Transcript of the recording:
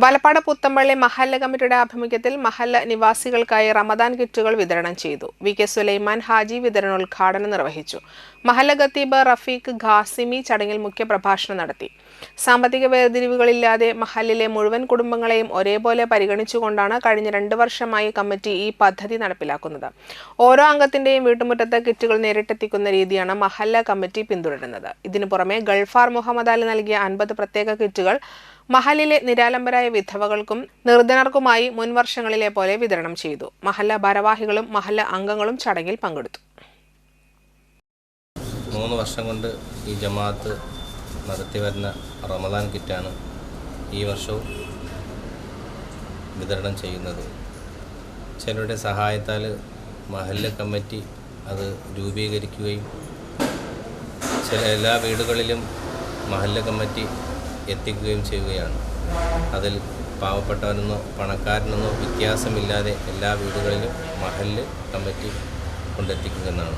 വലപ്പാട് പുത്തമ്പള്ളി മഹല്ല കമ്മിറ്റിയുടെ ആഭിമുഖ്യത്തിൽ മഹല്ല നിവാസികൾക്കായി റമദാൻ കിറ്റുകൾ വിതരണം ചെയ്തു. വി.കെ. സുലൈമാൻ ഹാജി വിതരണോദ്ഘാടനം നിർവഹിച്ചു. മഹല്ല ഖത്തീബ് റഫീഖ് ഖാസിമി ചടങ്ങിൽ മുഖ്യപ്രഭാഷണം നടത്തി. സാമ്പത്തിക വേർതിരിവുകളില്ലാതെ മഹല്ലിലെ മുഴുവൻ കുടുംബങ്ങളെയും ഒരേപോലെ പരിഗണിച്ചുകൊണ്ടാണ് കഴിഞ്ഞ 2 വർഷമായി കമ്മിറ്റി ഈ പദ്ധതി നടപ്പിലാക്കുന്നത്. ഓരോ അംഗത്തിന്റെയും വീട്ടുമുറ്റത്ത് കിറ്റുകൾ നേരിട്ടെത്തിക്കുന്ന രീതിയാണ് മഹല്ല കമ്മിറ്റി പിന്തുടരുന്നത്. ഇതിനു പുറമെ ഗൾഫാർ മുഹമ്മദ് അലി നൽകിയ 50 പ്രത്യേക കിറ്റുകൾ മഹല്ലിലെ നിരാലംബരായ വിധവകൾക്കും നിർധനർക്കുമായി മുൻവർഷങ്ങളിലെ പോലെ വിതരണം ചെയ്തു. മഹല്ല ഭാരവാഹികളും മഹല്ല അംഗങ്ങളും ചടങ്ങിൽ പങ്കെടുത്തു. 3 വർഷം കൊണ്ട് ഈ ജമാഅത്ത് നടത്തിവരുന്ന റമദാൻ കിറ്റാണ് ഈ വർഷവും വിതരണം ചെയ്യുന്നത്. ചിലരുടെ സഹായത്താൽ മഹല്ല കമ്മിറ്റി അത് രൂപീകരിക്കുകയും എല്ലാ വീടുകളിലും മഹല്ല കമ്മിറ്റി എത്തിക്കുകയും ചെയ്യുകയാണ്. അതിൽ പാവപ്പെട്ടവനെന്നോ പണക്കാരനെന്നോ വ്യത്യാസമില്ലാതെ എല്ലാ വീടുകളിലും മഹല്ല് കമ്മിറ്റി കൊണ്ടെത്തിക്കുന്നതാണ്.